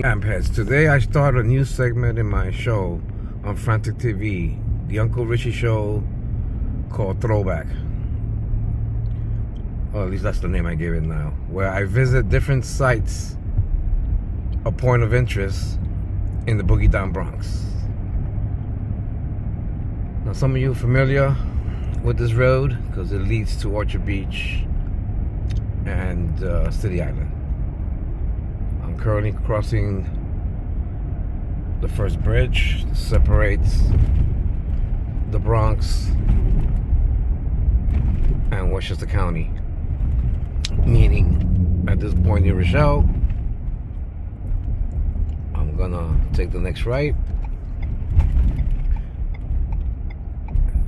morning, Ampheads. Today I start a new segment in my show on Frantic TV, the Uncle Richie Show, called Throwback. Or at least that's the name I gave it now. Where I visit different sites of point of interest in the boogie down Bronx. Now some of you are familiar with this road because it leads to Orchard Beach and City Island. I'm currently crossing the first bridge that separates the Bronx and Westchester County, meaning at this point in Rochelle, I'm gonna take the next right.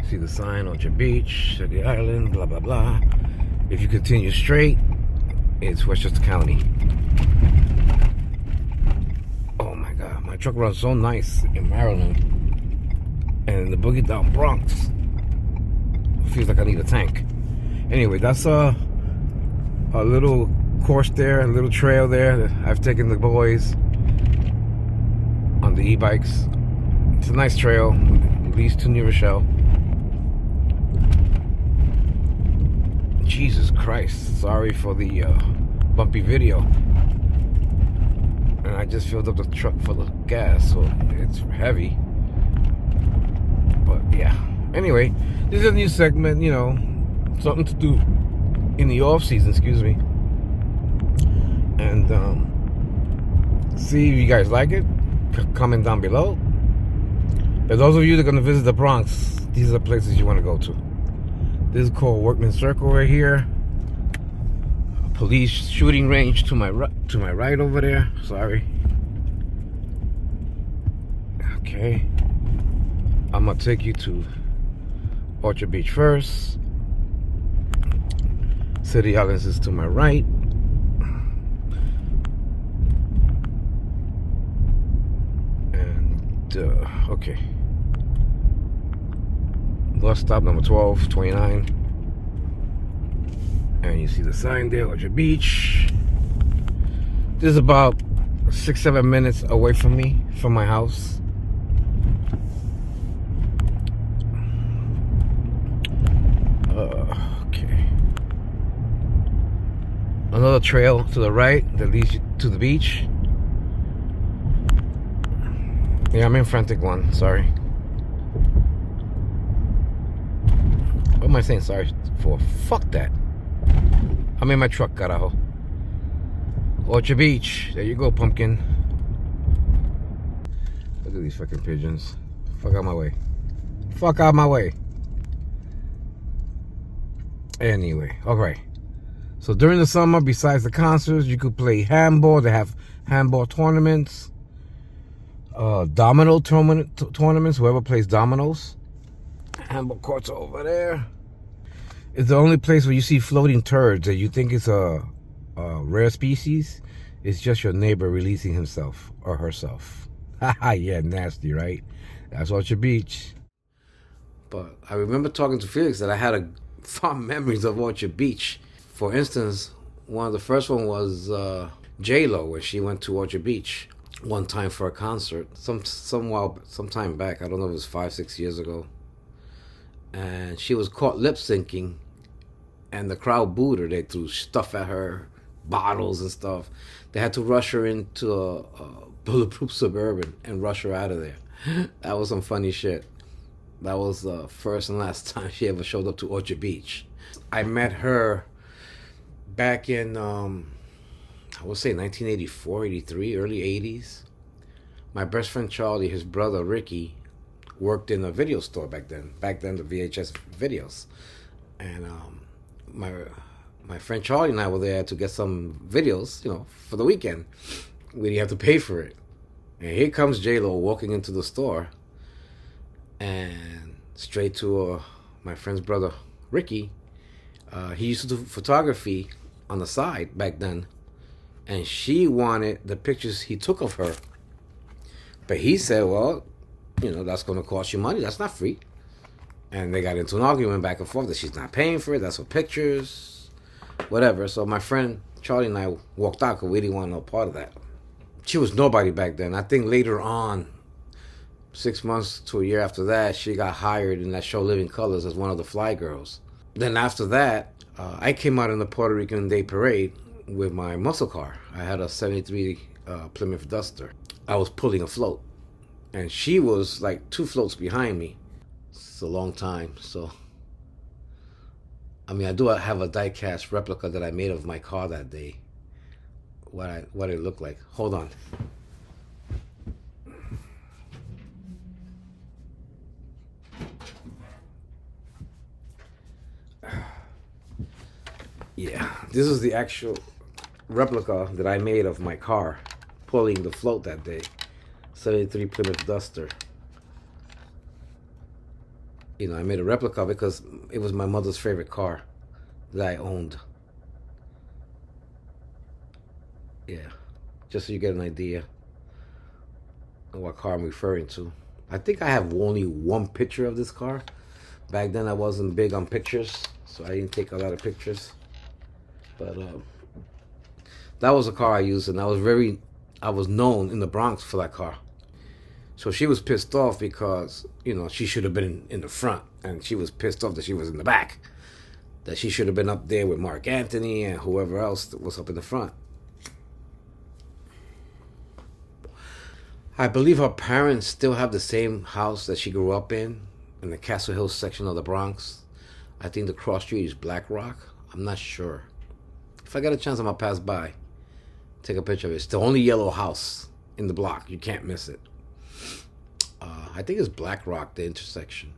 See the sign, Orchard Beach, City Island, blah blah blah. If you continue straight, it's Westchester County. Oh my God, my truck runs so nice in Maryland, and in the boogie down Bronx, feels like I need a tank. Anyway, that's a little course there, a little trail there. I've taken the boys on the e-bikes. It's a nice trail, leads to New Rochelle. Jesus Christ, sorry for the bumpy video. And I just filled up the truck full of gas, so it's heavy. But yeah, anyway, this is a new segment, you know, something to do in the off season, excuse me. And see if you guys like it. Comment down below. For those of you that are going to visit the Bronx, these are the places you want to go to. This is called Workman Circle right here. A police shooting range to my right over there. Sorry. Okay. I'm gonna take you to Orchard Beach first. City Islands is to my right. And okay. Bus stop number 1229. And you see the sign there, Orchard Beach. This is about 6-7 minutes away from me, from my house. Okay. Another trail to the right that leads you to the beach. Yeah, I'm in Frantic 1, sorry. What am I saying sorry for? Fuck that. I'm in my truck, carajo. Orchard Beach. There you go, pumpkin. Look at these fucking pigeons. Fuck out my way. Fuck out my way. Anyway, alright. So during the summer, besides the concerts, you could play handball. They have handball tournaments. Domino tournaments. Whoever plays dominoes. Handball courts over there. It's the only place where you see floating turds that you think it's a rare species. It's just your neighbor releasing himself or herself. Haha, yeah, nasty, right? That's Orchard Beach. But I remember talking to Felix that I had fond memories of Orchard Beach. For instance, one of the first one was J-Lo, when she went to Orchard Beach one time for a concert. Some time back. I don't know if it was 5-6 years ago. And she was caught lip syncing, and the crowd booed her. They threw stuff at her, bottles and stuff. They had to rush her into a bulletproof Suburban and rush her out of there. That was some funny shit. That was the first and last time she ever showed up to Orchard Beach. I met her back in, I would say 1984, 83, early 80s. My best friend Charlie, his brother Ricky, worked in a video store back then. Back then, the VHS videos. And my friend Charlie and I were there to get some videos, you know, for the weekend. We didn't have to pay for it. And here comes J-Lo walking into the store. And straight to my friend's brother, Ricky. He used to do photography on the side back then. And she wanted the pictures he took of her. But he said, well, you know, that's going to cost you money. That's not free. And they got into an argument back and forth that she's not paying for it. That's her pictures, whatever. So my friend Charlie and I walked out because we didn't want no part of that. She was nobody back then. I think later on, 6 months to a year after that, she got hired in that show Living Colors as one of the fly girls. Then after that, I came out in the Puerto Rican Day Parade with my muscle car. I had a 73 Plymouth Duster. I was pulling a float. And she was like 2 floats behind me. It's a long time, so... I mean, I do have a die-cast replica that I made of my car that day. What it looked like. Hold on. Yeah, this is the actual replica that I made of my car pulling the float that day. 73 Plymouth Duster. You know, I made a replica because it was my mother's favorite car that I owned. Yeah, just so you get an idea of what car I'm referring to. I think I have only one picture of this car. Back then I wasn't big on pictures, so I didn't take a lot of pictures. But that was a car I used, and I was known in the Bronx for that car. So she was pissed off because, you know, she should have been in the front, and she was pissed off that she was in the back. That she should have been up there with Mark Anthony and whoever else that was up in the front. I believe her parents still have the same house that she grew up in the Castle Hill section of the Bronx. I think the cross street is Black Rock. I'm not sure. If I get a chance, I'm going to pass by. Take a picture of it. It's the only yellow house in the block. You can't miss it. I think it's Black Rock, the intersection.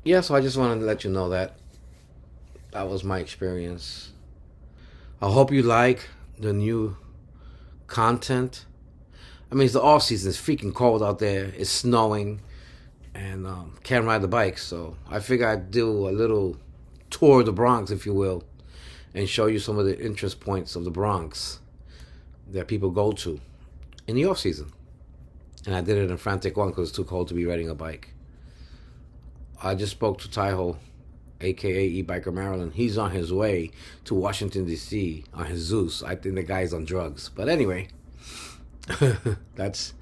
Yeah, so I just wanted to let you know that was my experience. I hope you like the new content. I mean, it's the off season. It's freaking cold out there. It's snowing, and can't ride the bike. So I figure I'd do a little tour of the Bronx, if you will, and show you some of the interest points of the Bronx that people go to in the off season. And I did it in Frantic One because it's too cold to be riding a bike. I just spoke to Taiho, aka E-Biker Maryland. He's on his way to Washington, D.C. on his Zeus. I think the guy's on drugs. But anyway, that's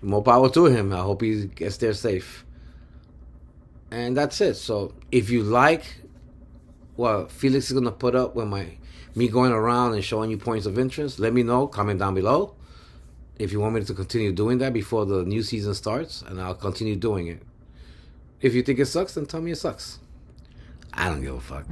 more power to him. I hope he gets there safe. And that's it. So if you like what Felix is going to put up with me going around and showing you points of interest, let me know. Comment down below if you want me to continue doing that before the new season starts, and I'll continue doing it. If you think it sucks, then tell me it sucks. I don't give a fuck.